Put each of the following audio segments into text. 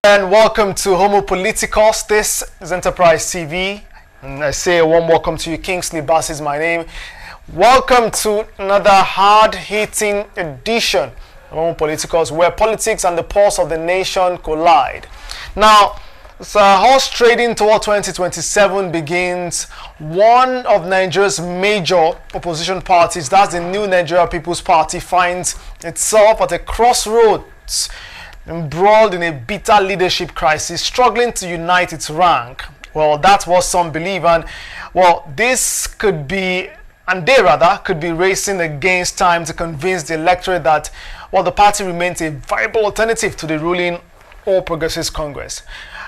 And welcome to Homo Politicos. This is Enterprise TV, and I say a warm welcome to you. Kingsley Bass is my name. Welcome to another hard-hitting edition of Homo Politicos, where politics and the pulse of the nation collide. Now, as horse trading toward 2027 begins, one of Nigeria's major opposition parties, that's the New Nigeria People's Party, finds itself at a crossroads, embroiled in a bitter leadership crisis, struggling to unite its rank. Well, that's what some believe, and well, this could be, and they rather, could be racing against time to convince the electorate that, well, the party remains a viable alternative to the ruling All Progressives Congress.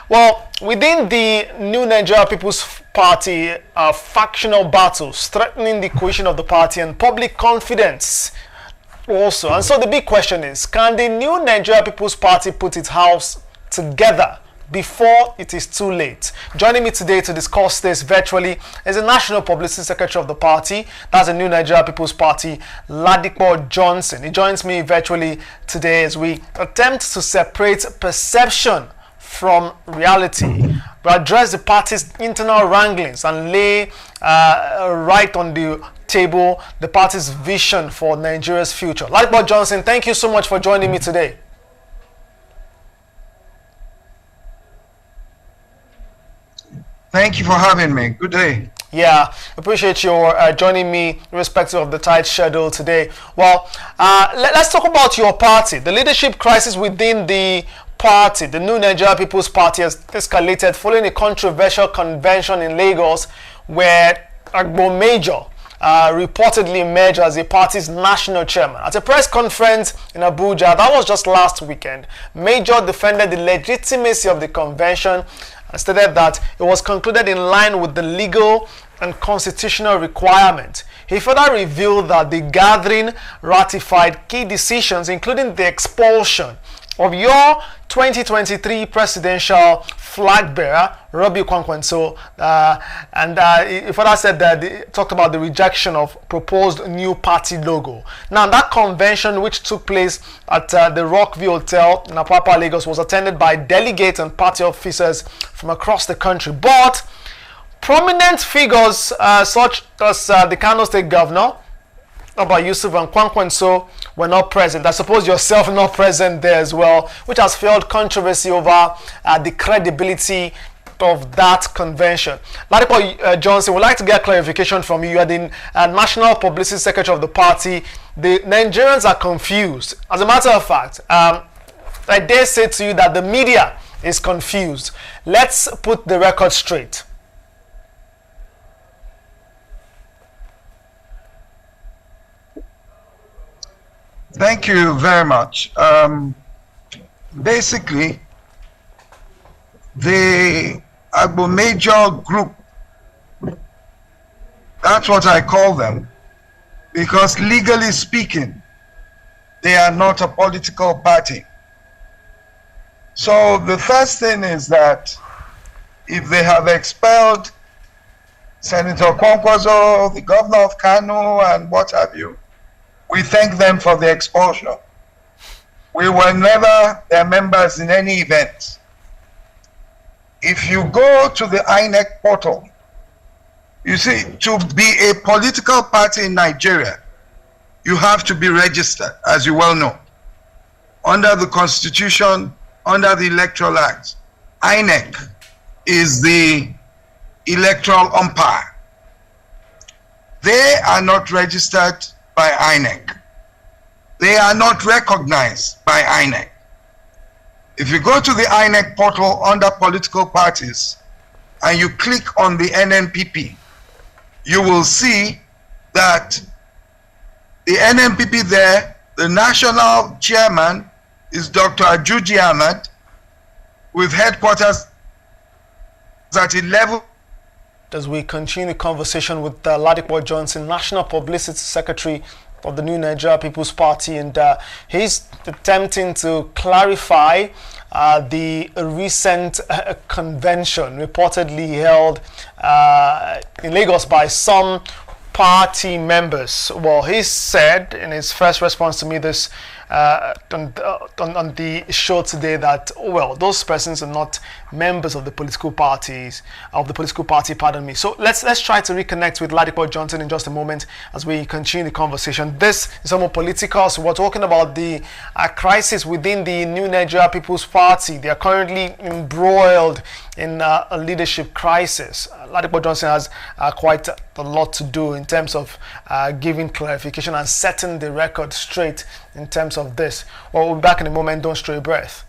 Well, within the New Nigeria People's Party, factional battles threatening the cohesion of the party and public confidence also. And so the big question is, can the New Nigeria People's Party put its house together before it is too late? Joining me today to discuss this virtually is the National Publicity Secretary of the party, that's the New Nigeria People's Party, Ladipo Johnson. He joins me virtually today as we attempt to separate perception from reality. We address the party's internal wranglings and lay right on the table the party's vision for Nigeria's future. Ladipo Johnson, thank you so much for joining me today. Thank you for having me. Good day. Yeah, appreciate your joining me irrespective of the tight schedule today. Well, let's talk about your party. The leadership crisis within the party, the New Nigeria People's Party, has escalated following a controversial convention in Lagos where Agbo Major reportedly emerged as the party's national chairman. At a press conference in Abuja, that was just last weekend, Major defended the legitimacy of the convention and stated that it was concluded in line with the legal and constitutional requirement. He further revealed that the gathering ratified key decisions, including the expulsion of your 2023 presidential flag bearer, Robbie Kwankwanso, and he further said that he talked about the rejection of proposed new party logo. Now, that convention, which took place at the Rockview Hotel in Apapa, Lagos, was attended by delegates and party officers from across the country. But prominent figures such as the Kano State Governor, Abba Yusuf, and Kwankwanso were not present. I suppose yourself not present there as well, which has fueled controversy over the credibility of that convention. Ladipo Johnson, would like to get clarification from you. You are the National Publicity Secretary of the party. The Nigerians are confused. As a matter of fact, I dare say to you that the media is confused. Let's put the record straight. Thank you very much. Basically, the Agbo Major group, that's what I call them, because legally speaking, they are not a political party. So the first thing is that if they have expelled Senator Kwankwaso, the governor of Kano, and what have you, we thank them for the expulsion. We were never their members in any event. If you go to the INEC portal, you see, to be a political party in Nigeria, you have to be registered, as you well know. Under the Constitution, under the Electoral Act, INEC is the electoral umpire. They are not registered by INEC. They are not recognized by INEC. If you go to the INEC portal under political parties and you click on the Nnpp, you will see that the Nnpp there, the national chairman is Dr. Ajuji Ahmad, with headquarters at 11. As we continue the conversation with Ladipo Johnson, National Publicity Secretary of the New Nigeria People's Party, and he's attempting to clarify the recent convention reportedly held in Lagos by some party members. Well, he said in his first response to me this on the show today that, well, those persons are not members of the political parties, pardon me. So let's try to reconnect with Ladipo Johnson in just a moment as we continue the conversation. This is more political, so we're talking about the crisis within the New Nigeria People's Party. They are currently embroiled in a leadership crisis. Ladipo Johnson has quite a lot to do in terms of giving clarification and setting the record straight in terms of this. Well, we'll be back in a moment. Don't stray breath.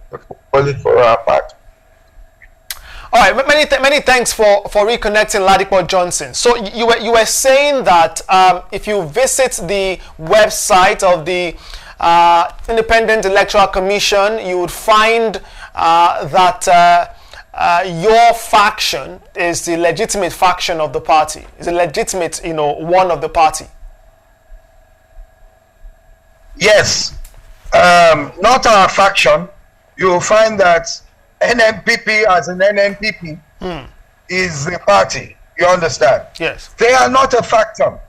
For our part. All right, many thanks for reconnecting, Ladipo Johnson. So you were saying that if you visit the website of the Independent Electoral Commission, you would find that your faction is the legitimate faction of the party. Is a legitimate, one of the party. Yes, not our faction. You will find that Nnpp as an Nnpp is the party. You understand? Yes. They are not a faction.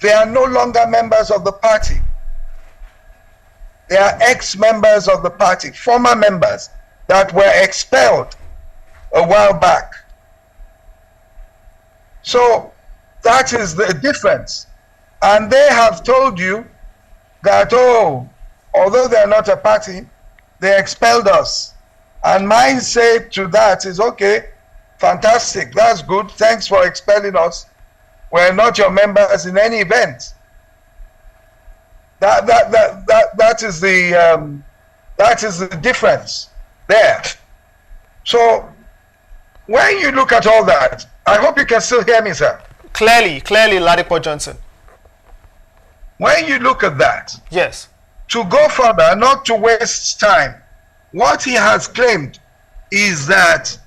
They are no longer members of the party. They are ex-members of the party, former members that were expelled a while back. So that is the difference. And they have told you that, although they are not a party, they expelled us. And my say to that is, okay, fantastic, that's good, thanks for expelling us. We're not your members in any event. That is the difference there. So when you look at all that, I hope you can still hear me, sir. Clearly, Ladipo Johnson. When you look at that, yes, to go further, not to waste time, what he has claimed is that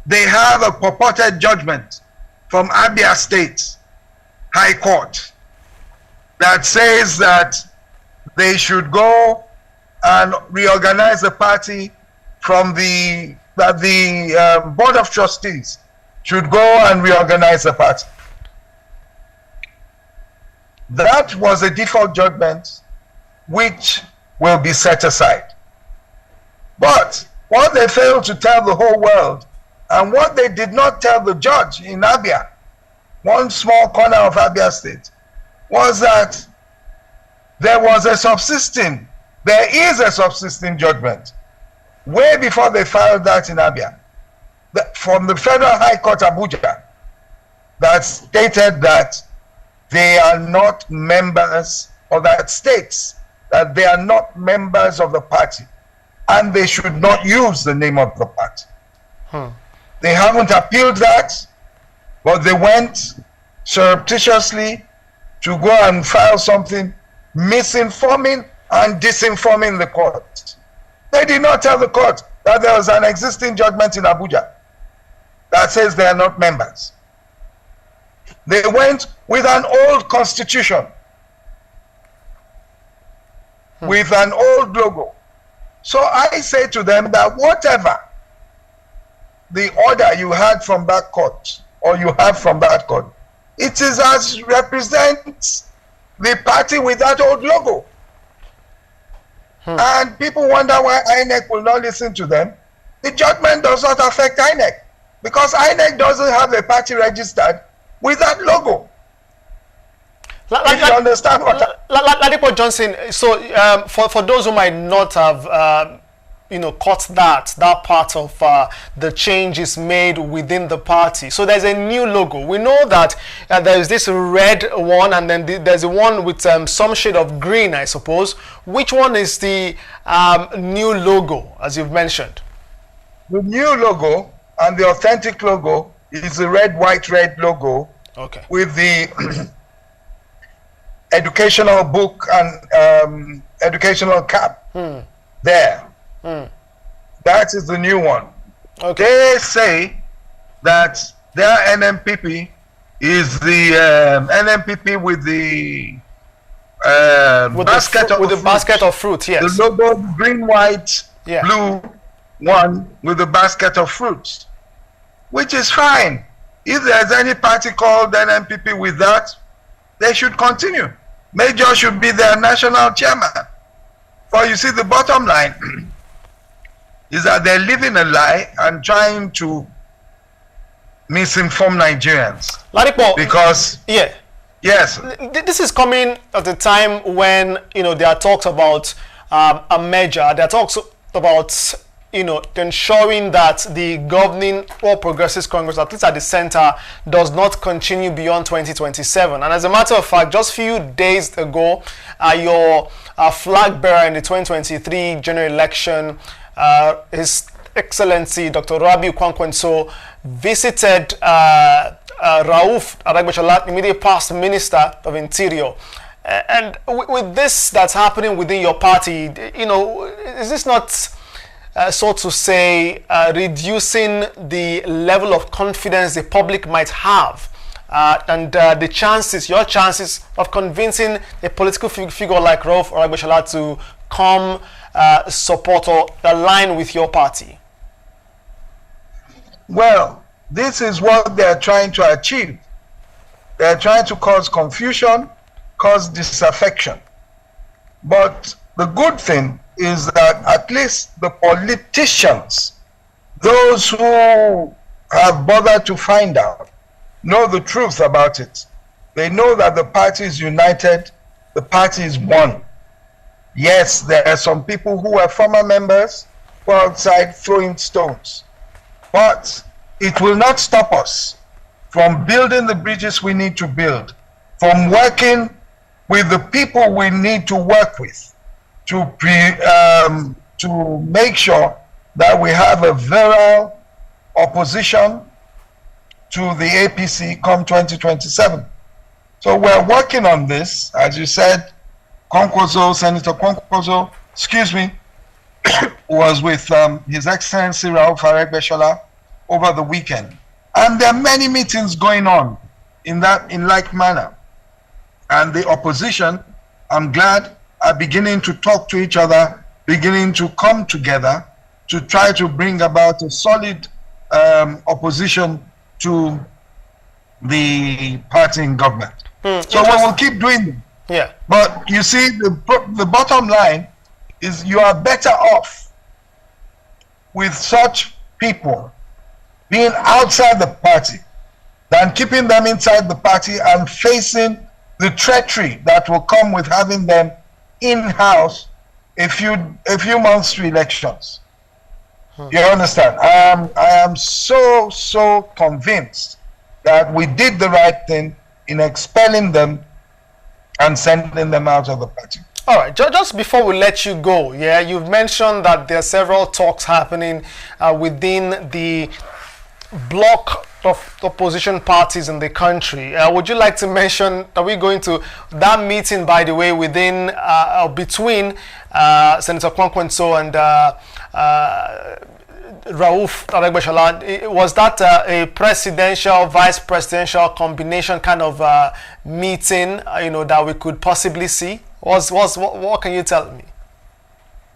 they have a purported judgment from Abia State High Court that says that they should go and reorganize the party from the Board of Trustees should go and reorganize the party. That was a default judgment which will be set aside. But what they failed to tell the whole world, and what they did not tell the judge in Abia, one small corner of Abia State, was that there is a subsisting judgment way before they filed that in Abia, from the Federal High Court Abuja, that stated that they are not members, or that states that they are not members of the party, and they should not use the name of the party. They haven't appealed that, but they went surreptitiously to go and file something misinforming and disinforming the court. They did not tell the court that there was an existing judgment in Abuja that says they are not members. They went with an old constitution, with an old logo. So I say to them that whatever the order you had from that court, or you have from that court, it is as represents the party with that old logo. And people wonder why INEC will not listen to them. The judgment does not affect INEC, because INEC doesn't have a party registered with that logo. If you understand what Ladipo Johnson, so for those who might not have caught that part of the changes made within the party, so there's a new logo. We know that there's this red one, and then there's a one with some shade of green, I suppose. Which one is the new logo, as you've mentioned? The new logo and the authentic logo is the red, white, red logo, okay, with the educational book and educational cap there. That is the new one. Okay. They say that their Nnpp is the Nnpp with the basket of fruit. Yes. The logo, green, white, blue one with the basket of fruits, which is fine. If there's any party called Nnpp with that, they should continue. Major should be their national chairman. Well, you see, the bottom line is that they're living a lie and trying to misinform Nigerians. Ladipo, because yeah, yes, this is coming at a time when there are talks about a merger. There are talks about ensuring that the governing All Progressives Congress, at least at the center, does not continue beyond 2027. And as a matter of fact, just a few days ago, your flag bearer in the 2023 general election, His Excellency Dr. Rabiu Kwankwanso, visited Rauf Aragbeshola, immediate past Minister of Interior. And with this that's happening within your party, is this not, so to say, reducing the level of confidence the public might have and your chances of convincing a political figure like Rauf Aragbeshola to come support or align with your party? Well, this is what they're trying to achieve. They're trying to cause confusion, cause disaffection. But the good thing is that at least the politicians, those who have bothered to find out, know the truth about it. They know that the party is united, the party is one. Yes, there are some people who are former members who are outside throwing stones. But it will not stop us from building the bridges we need to build, from working with the people we need to work with to make sure that we have a virile opposition to the APC come 2027. So we're working on this. As you said, Senator Kwankwaso, was with His Excellency Rauf Aragbeshola over the weekend. And there are many meetings going on in like manner. And the opposition, I'm glad, are beginning to talk to each other, beginning to come together to try to bring about a solid opposition to the party in government. So we will keep doing it. Yeah. But you see, the bottom line is you are better off with such people being outside the party than keeping them inside the party and facing the treachery that will come with having them in-house a few months to elections. You understand? I am so convinced that we did the right thing in expelling them and sending them out of the party. All right, just before we let you go, yeah, you've mentioned that there are several talks happening within the bloc of opposition parties in the country. Would you like to mention, are we going to that meeting, by the way, within between Senator Kwankwanso and Rauf Aragbeshola? Was that a presidential, vice presidential combination kind of meeting, that we could possibly see? What can you tell me?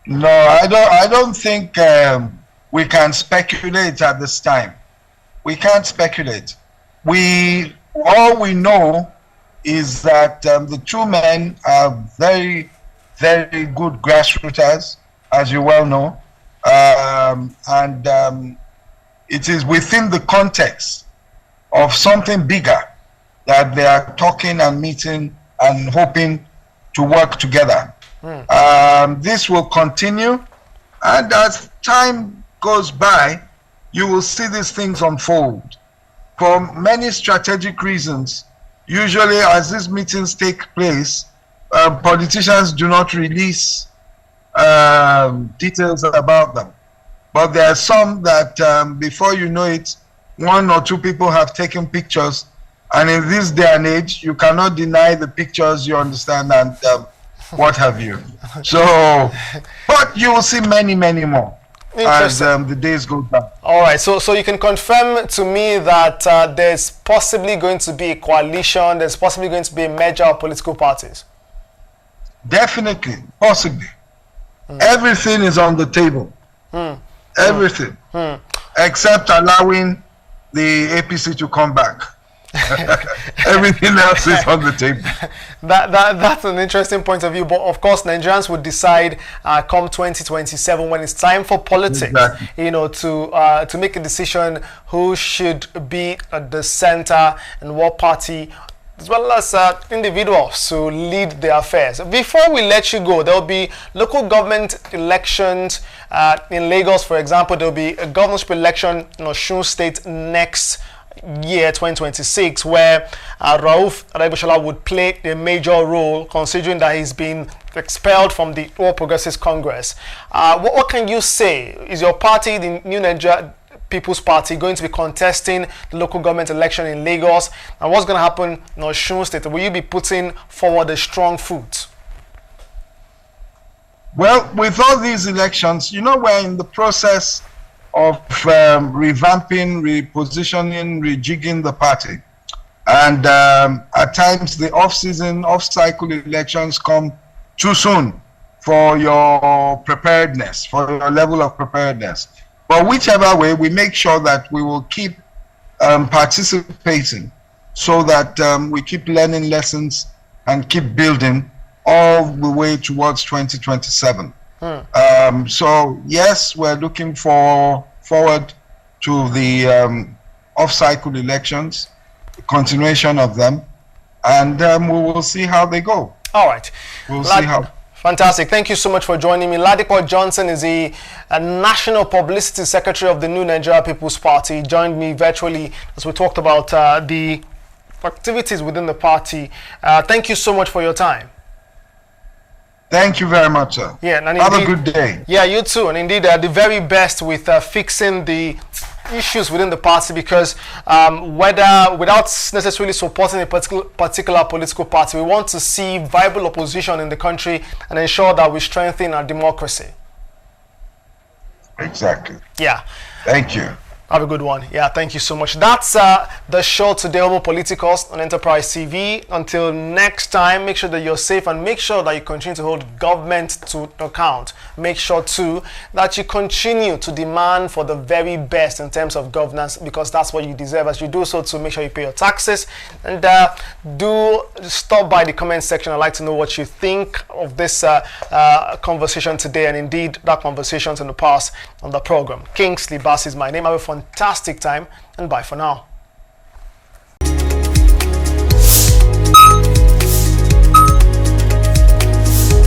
No, I don't think we can speculate at this time. We can't speculate. All we know is that the two men are very, very good grassrooters, as you well know, and it is within the context of something bigger that they are talking and meeting and hoping to work together. This will continue, and as time goes by, you will see these things unfold. For many strategic reasons, usually as these meetings take place, politicians do not release details about them. But there are some that before you know it, one or two people have taken pictures, and in this day and age, you cannot deny the pictures, you understand, and what have you. So, but you will see many, many more as the days go by. All right, so you can confirm to me that there's possibly going to be a coalition, there's possibly going to be a merger of political parties? Definitely, possibly. Everything is on the table. Everything. Except allowing the APC to come back. Everything else is on the table. That's an interesting point of view, but of course Nigerians would decide come 2027 when it's time for politics, Exactly. you know, to make a decision who should be at the center and what party, as well as individuals to lead the affairs. Before we let you go, there will be local government elections in Lagos, for example. There will be a governorship election in Osun State next year, 2026, where Rauf Aregbesola would play a major role, considering that he's been expelled from the All Progressives Congress. What can you say? Is your party, the New Nigeria People's Party, going to be contesting the local government election in Lagos? And what's going to happen in Osun State? Will you be putting forward a strong foot? Well, with all these elections, you know, we're in the process of revamping, repositioning, rejigging the party. And at times the off-season, off-cycle elections come too soon for your preparedness, for your level of preparedness. But whichever way, we make sure that we will keep participating so that we keep learning lessons and keep building all the way towards 2027. So yes, we're looking forward to the off-cycle elections, the continuation of them, and we will see how they go. All right. We'll see how. Fantastic. Thank you so much for joining me. Ladipo Johnson is the National Publicity Secretary of the New Nigeria People's Party. He joined me virtually as we talked about the activities within the party. Thank you so much for your time. Thank you very much, sir. Yeah, and have indeed, a good day. Yeah, you too. And indeed, the very best with fixing the issues within the party, because whether without necessarily supporting a particular political party, we want to see viable opposition in the country and ensure that we strengthen our democracy. Exactly. Yeah. Thank you. Have a good one. Yeah, thank you so much. That's the show today, Homo Politicals on Enterprise TV. Until next time, make sure that you're safe and make sure that you continue to hold government to account. Make sure too that you continue to demand for the very best in terms of governance, because that's what you deserve. As you do so, to make sure you pay your taxes, and do stop by the comment section. I'd like to know what you think of this conversation today, and indeed that conversations in the past on the program. Kingsley Bass is my name. Have a fantastic time, and bye for now.